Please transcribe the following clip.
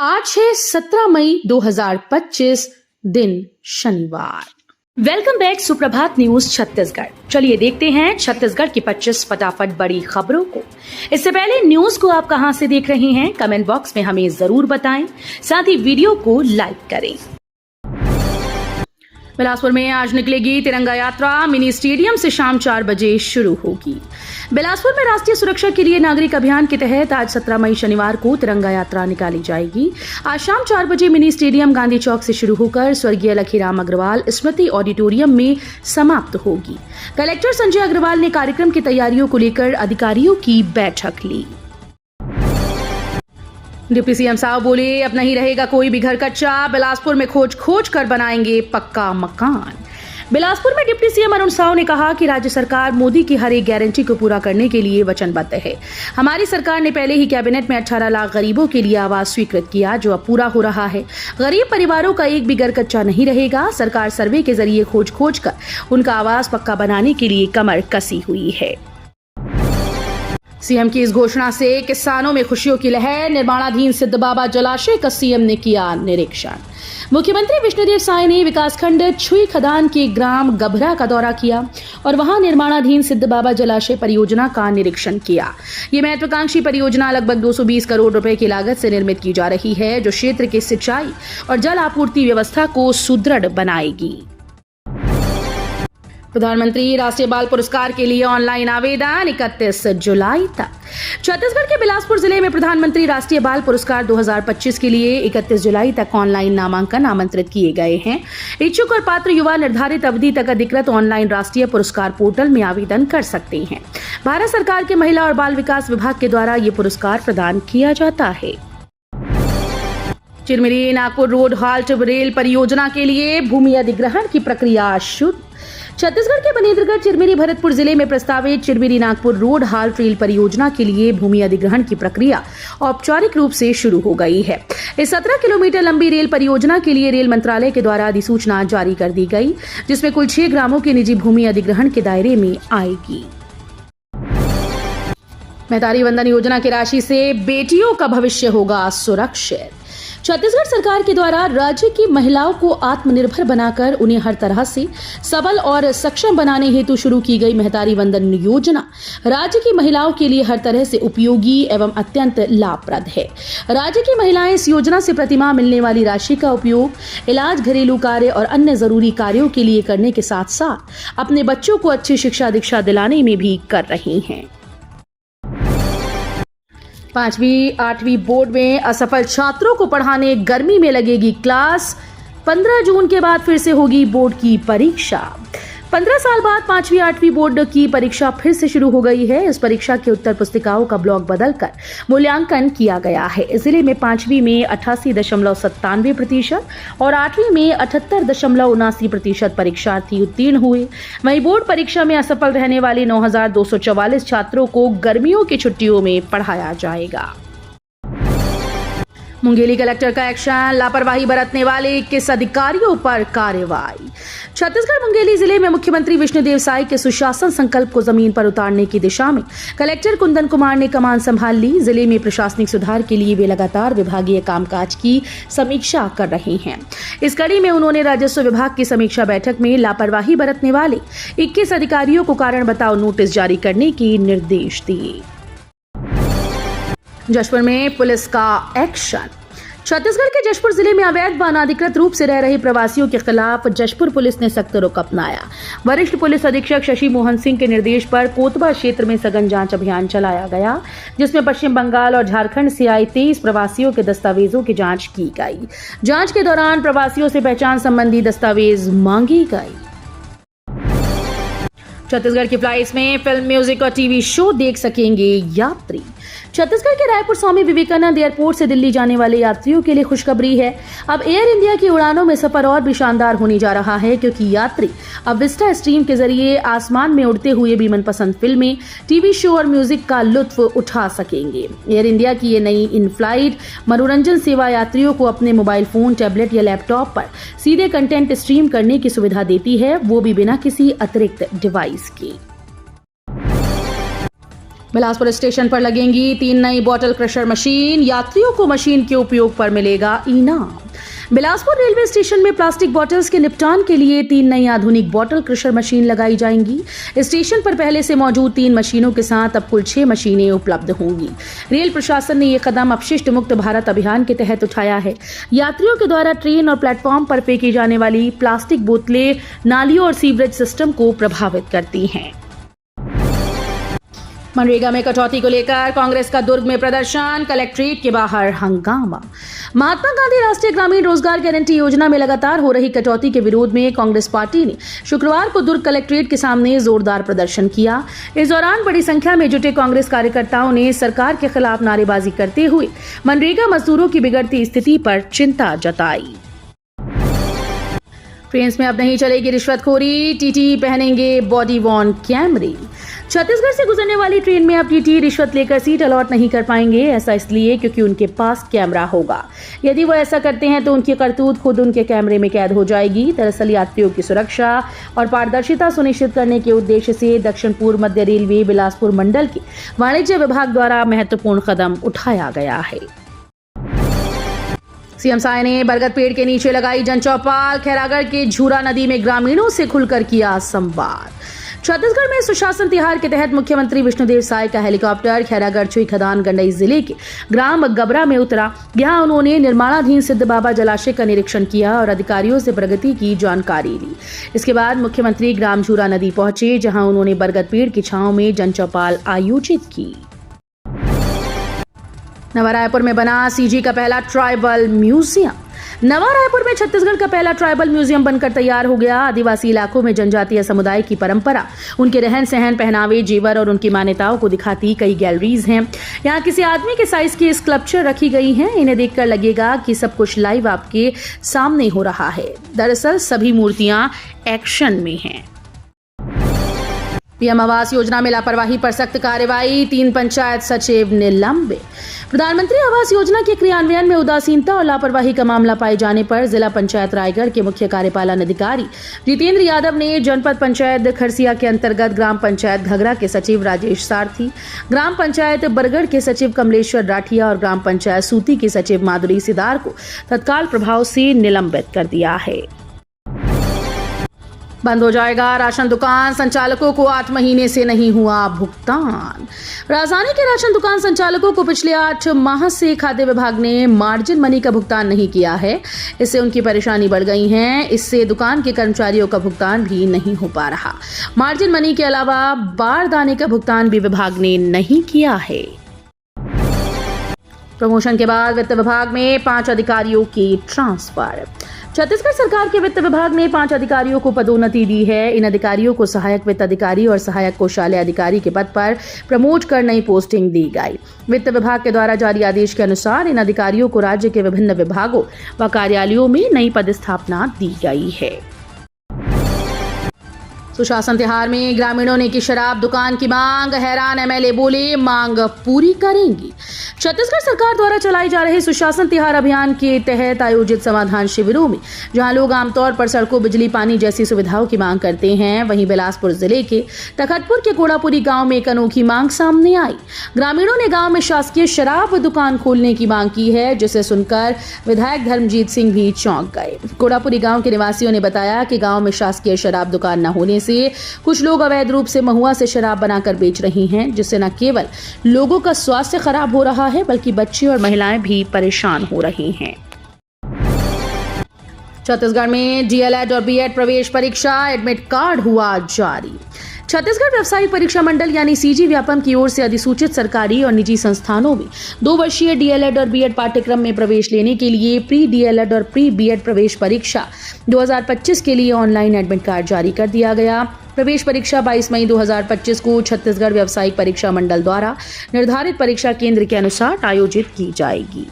आज है 17 मई 2025 दिन शनिवार। वेलकम बैक सुप्रभात न्यूज छत्तीसगढ़। चलिए देखते हैं छत्तीसगढ़ की 25 फटाफट बड़ी खबरों को। इससे पहले न्यूज को आप कहां से देख रहे हैं कमेंट बॉक्स में हमें जरूर बताएं, साथ ही वीडियो को लाइक करें। बिलासपुर में आज निकलेगी तिरंगा यात्रा, मिनी स्टेडियम से शाम 4 बजे शुरू होगी। बिलासपुर में राष्ट्रीय सुरक्षा के लिए नागरिक अभियान के तहत आज 17 मई शनिवार को तिरंगा यात्रा निकाली जाएगी। आज शाम 4 बजे मिनी स्टेडियम गांधी चौक से शुरू होकर स्वर्गीय लखीराम अग्रवाल स्मृति ऑडिटोरियम में समाप्त होगी। कलेक्टर संजय अग्रवाल ने कार्यक्रम की तैयारियों को लेकर अधिकारियों की बैठक ली। डिप्टी सीएम साहब बोले, अब नहीं रहेगा कोई भी घर कच्चा, बिलासपुर में खोज कर बनाएंगे पक्का मकान। बिलासपुर में डिप्टी सीएम अरुण साव ने कहा कि राज्य सरकार मोदी की हर एक गारंटी को पूरा करने के लिए वचनबद्ध है। हमारी सरकार ने पहले ही कैबिनेट में 18 लाख गरीबों के लिए आवास स्वीकृत किया, जो अब पूरा हो रहा है। गरीब परिवारों का एक भी घर कच्चा नहीं रहेगा। सरकार सर्वे के जरिए खोज कर उनका आवास पक्का बनाने के लिए कमर कसी हुई है। सीएम की इस घोषणा से किसानों में खुशियों की लहर। निर्माणाधीन सिद्ध बाबा जलाशय का सीएम ने किया निरीक्षण। मुख्यमंत्री विष्णुदेव साय ने विकासखंड छुई खदान के ग्राम गभरा का दौरा किया और वहां निर्माणाधीन सिद्ध बाबा जलाशय परियोजना का निरीक्षण किया। ये महत्वाकांक्षी परियोजना लगभग 220 करोड़ रुपए की लागत से निर्मित की जा रही है, जो क्षेत्र की सिंचाई और जल आपूर्ति व्यवस्था को सुदृढ़ बनाएगी। प्रधानमंत्री राष्ट्रीय बाल पुरस्कार के लिए ऑनलाइन आवेदन 31 जुलाई तक। छत्तीसगढ़ के बिलासपुर जिले में प्रधानमंत्री राष्ट्रीय बाल पुरस्कार 2025 के लिए 31 जुलाई तक ऑनलाइन नामांकन आमंत्रित किए गए हैं। इच्छुक और पात्र युवा निर्धारित अवधि तक अधिकृत ऑनलाइन राष्ट्रीय पुरस्कार पोर्टल में आवेदन कर सकते हैं। भारत सरकार के महिला और बाल विकास विभाग के द्वारा ये पुरस्कार प्रदान किया जाता है। Chirmiri Nagpur road halt rail परियोजना के लिए भूमि अधिग्रहण की प्रक्रिया शुरू। छत्तीसगढ़ के बनेन्द्रगढ़ चिरमिरी भरतपुर जिले में प्रस्तावित Chirmiri Nagpur road halt rail परियोजना के लिए भूमि अधिग्रहण की प्रक्रिया औपचारिक रूप से शुरू हो गई है। इस 17 किलोमीटर लंबी रेल परियोजना के लिए रेल मंत्रालय के द्वारा अधिसूचना जारी कर दी गई, जिसमें कुल 6 ग्रामों की निजी भूमि अधिग्रहण के दायरे में आएगी। महतारी वंदन योजना की राशि से बेटियों का भविष्य होगा सुरक्षित। छत्तीसगढ़ सरकार के द्वारा राज्य की महिलाओं को आत्मनिर्भर बनाकर उन्हें हर तरह से सबल और सक्षम बनाने हेतु शुरू की गई महतारी वंदन योजना राज्य की महिलाओं के लिए हर तरह से उपयोगी एवं अत्यंत लाभप्रद है। राज्य की महिलाएं इस योजना से प्रतिमाह मिलने वाली राशि का उपयोग इलाज, घरेलू कार्य और अन्य जरूरी कार्यों के लिए करने के साथ साथ अपने बच्चों को अच्छी शिक्षा दीक्षा दिलाने में भी कर रही हैं। 5वीं 8वीं बोर्ड में असफल छात्रों को पढ़ाने गर्मी में लगेगी क्लास। 15 जून के बाद फिर से होगी बोर्ड की परीक्षा। 15 साल बाद 5वीं 8वीं बोर्ड की परीक्षा फिर से शुरू हो गई है। इस परीक्षा के उत्तर पुस्तिकाओं का ब्लॉक बदलकर मूल्यांकन किया गया है। जिले में 5वीं में 88.97% और 8वीं में 78.79% परीक्षार्थी उत्तीर्ण हुए। वहीं बोर्ड परीक्षा में असफल रहने वाले 9,244 छात्रों को गर्मियों की छुट्टियों में पढ़ाया जाएगा। मुंगेली कलेक्टर का एक्शन, लापरवाही बरतने वाले 21 अधिकारियों पर कार्रवाई। छत्तीसगढ़ मुंगेली जिले में मुख्यमंत्री विष्णुदेव साय के सुशासन संकल्प को जमीन पर उतारने की दिशा में कलेक्टर कुंदन कुमार ने कमान संभाल ली। जिले में प्रशासनिक सुधार के लिए वे लगातार विभागीय कामकाज की समीक्षा कर रहे हैं। इस कड़ी में उन्होंने राजस्व विभाग की समीक्षा बैठक में लापरवाही बरतने वाले 21 अधिकारियों को कारण बताओ नोटिस जारी करने के निर्देश दिए। जशपुर में पुलिस का एक्शन। छत्तीसगढ़ के जशपुर जिले में अवैध व अनाधिकृत रूप से रह रहे प्रवासियों के खिलाफ जशपुर पुलिस ने सख्त रुख अपनाया। वरिष्ठ पुलिस अधीक्षक शशि मोहन सिंह के निर्देश पर कोतबा क्षेत्र में सघन जांच अभियान चलाया गया, जिसमें पश्चिम बंगाल और झारखंड से आए 23 प्रवासियों के दस्तावेजों की जांच की गई। जांच के दौरान प्रवासियों से पहचान संबंधी दस्तावेज मांगी गई। छत्तीसगढ़ की फ्लाइट्स में फिल्म, म्यूजिक और टीवी शो देख सकेंगे यात्री। छत्तीसगढ़ के रायपुर स्वामी विवेकानंद एयरपोर्ट से दिल्ली जाने वाले यात्रियों के लिए खुशखबरी है। अब एयर इंडिया की उड़ानों में सफर और भी शानदार होने जा रहा है, क्योंकि यात्री अब विस्टा स्ट्रीम के जरिए आसमान में उड़ते हुए भी मनपसंद फिल्में, टीवी शो और म्यूजिक का लुत्फ उठा सकेंगे। एयर इंडिया की ये नई इन फ्लाइट मनोरंजन सेवा यात्रियों को अपने मोबाइल फोन, टैबलेट या लैपटॉप पर सीधे कंटेंट स्ट्रीम करने की सुविधा देती है, वो भी बिना किसी अतिरिक्त डिवाइस के। बिलासपुर स्टेशन पर लगेंगी 3 नई बॉटल क्रशर मशीन, यात्रियों को मशीन के उपयोग पर मिलेगा इनाम। बिलासपुर रेलवे स्टेशन में प्लास्टिक बॉटल्स के निपटान के लिए 3 नई आधुनिक बॉटल क्रशर मशीन लगाई जाएंगी। स्टेशन पर पहले से मौजूद 3 मशीनों के साथ अब कुल 6 मशीनें उपलब्ध होंगी। रेल प्रशासन ने ये कदम अपशिष्ट मुक्त भारत अभियान के तहत उठाया है। यात्रियों के द्वारा ट्रेन और प्लेटफॉर्म पर फेंकी जाने वाली प्लास्टिक बोतलें नालियों और सीवरेज सिस्टम को प्रभावित करती हैं। मनरेगा में कटौती को लेकर कांग्रेस का दुर्ग में प्रदर्शन, कलेक्ट्रेट के बाहर हंगामा। महात्मा गांधी राष्ट्रीय ग्रामीण रोजगार गारंटी योजना में लगातार हो रही कटौती के विरोध में कांग्रेस पार्टी ने शुक्रवार को दुर्ग कलेक्ट्रेट के सामने जोरदार प्रदर्शन किया। इस दौरान बड़ी संख्या में जुटे कांग्रेस कार्यकर्ताओं ने सरकार के खिलाफ नारेबाजी करते हुए मनरेगा मजदूरों की बिगड़ती स्थिति पर चिंता जताई। ट्रेन में अब नहीं चलेगी रिश्वतखोरी, टीटी पहनेंगे बॉडी वॉर्न कैमरे। छत्तीसगढ़ से गुजरने वाली ट्रेन में अब टीटी रिश्वत लेकर सीट अलॉट नहीं कर पाएंगे। ऐसा इसलिए क्योंकि उनके पास कैमरा होगा। यदि वो ऐसा करते हैं तो उनकी करतूत खुद उनके कैमरे में कैद हो जाएगी। दरअसल यात्रियों की सुरक्षा और पारदर्शिता सुनिश्चित करने के उद्देश्य से दक्षिण पूर्व मध्य रेलवे बिलासपुर मंडल के वाणिज्य विभाग द्वारा महत्वपूर्ण कदम उठाया गया है। सीएम साय ने बरगद पेड़ के नीचे लगाई जनचौपाल, खैरागढ़ के झूरा नदी में ग्रामीणों से खुलकर किया संवाद। छत्तीसगढ़ में सुशासन तिहार के तहत मुख्यमंत्री विष्णुदेव साय का हेलीकॉप्टर खैरागढ़ छुई खदान गंडई जिले के ग्राम गबरा में उतरा। यहां उन्होंने निर्माणाधीन सिद्ध बाबा जलाशय का निरीक्षण किया और अधिकारियों से प्रगति की जानकारी ली। इसके बाद मुख्यमंत्री ग्राम झूरा नदी पहुंचे, जहां उन्होंने बरगद पेड़ की छांव में जनचौपाल आयोजित की। नवा रायपुर में बना सीजी का पहला ट्राइबल म्यूजियम। नवा रायपुर में छत्तीसगढ़ का पहला ट्राइबल म्यूजियम बनकर तैयार हो गया। आदिवासी इलाकों में जनजातीय समुदाय की परंपरा, उनके रहन सहन, पहनावे, जेवर और उनकी मान्यताओं को दिखाती कई गैलरीज हैं। यहाँ किसी आदमी के साइज की स्कल्पचर रखी गई हैं। इन्हें देखकर लगेगा कि सब कुछ लाइव आपके सामने हो रहा है। दरअसल सभी मूर्तियां एक्शन में हैं। पीएम आवास योजना में लापरवाही पर सख्त कार्रवाई, 3 पंचायत सचिव निलंबित। प्रधानमंत्री आवास योजना के क्रियान्वयन में उदासीनता और लापरवाही का मामला पाए जाने पर जिला पंचायत रायगढ़ के मुख्य कार्यपालन अधिकारी जितेंद्र यादव ने जनपद पंचायत खरसिया के अंतर्गत ग्राम पंचायत घगरा के सचिव राजेश सारथी, ग्राम पंचायत बरगढ़ के सचिव कमलेश्वर राठिया और ग्राम पंचायत सूती के सचिव माधुरी सिदार को तत्काल प्रभाव से निलंबित कर दिया है। बंद हो जाएगा राशन दुकान संचालकों को 8 महीने से नहीं हुआ भुगतान। राजधानी के राशन दुकान संचालकों को पिछले 8 माह से खाद्य विभाग ने मार्जिन मनी का भुगतान नहीं किया है। इससे उनकी परेशानी बढ़ गई है। इससे दुकान के कर्मचारियों का भुगतान भी नहीं हो पा रहा। मार्जिन मनी के अलावा बारदाने का भुगतान भी विभाग ने नहीं किया है। प्रमोशन के बाद वित्त विभाग में 5 अधिकारियों की ट्रांसफर। छत्तीसगढ़ सरकार के वित्त विभाग ने 5 अधिकारियों को पदोन्नति दी है। इन अधिकारियों को सहायक वित्त अधिकारी और सहायक कोषालय अधिकारी के पद पर प्रमोट कर नई पोस्टिंग दी गई। वित्त विभाग के द्वारा जारी आदेश के अनुसार इन अधिकारियों को राज्य के विभिन्न विभागों व कार्यालयों में नई पदस्थापना दी गई है। सुशासन तिहार में ग्रामीणों ने की शराब दुकान की मांग, हैरान एमएलए बोले मांग पूरी करेंगी। छत्तीसगढ़ सरकार द्वारा चलाई जा रहे सुशासन तिहार अभियान के तहत आयोजित समाधान शिविरों में जहां लोग आमतौर पर सड़कों, बिजली, पानी जैसी सुविधाओं की मांग करते हैं, वहीं बिलासपुर जिले के तखतपुर के कोड़ापुरी गांव में एक अनोखी मांग सामने आई। ग्रामीणों ने गांव में शासकीय शराब दुकान खोलने की मांग की है, जिसे सुनकर विधायक धर्मजीत सिंह भी चौंक गए। कोड़ापुरी गांव के निवासियों ने बताया कि गांव में शासकीय शराब दुकान न होने से कुछ लोग अवैध रूप से महुआ से शराब बनाकर बेच रही हैं, जिससे न केवल लोगों का स्वास्थ्य खराब हो रहा है बल्कि बच्चे और महिलाएं भी परेशान हो रही हैं। छत्तीसगढ़ में डीएलएड और बीएड प्रवेश परीक्षा एडमिट कार्ड हुआ जारी। छत्तीसगढ़ व्यवसायिक परीक्षा मंडल यानी सीजी व्यापम की ओर से अधिसूचित सरकारी और निजी संस्थानों में 2 वर्षीय डीएलएड और बीएड पाठ्यक्रम में प्रवेश लेने के लिए प्री डीएलएड और प्री बीएड प्रवेश परीक्षा 2025 के लिए ऑनलाइन एडमिट कार्ड जारी कर दिया गया। प्रवेश परीक्षा 22 मई 2025 को छत्तीसगढ़ व्यवसायिक परीक्षा मंडल द्वारा निर्धारित परीक्षा केंद्र के अनुसार आयोजित की जाएगी।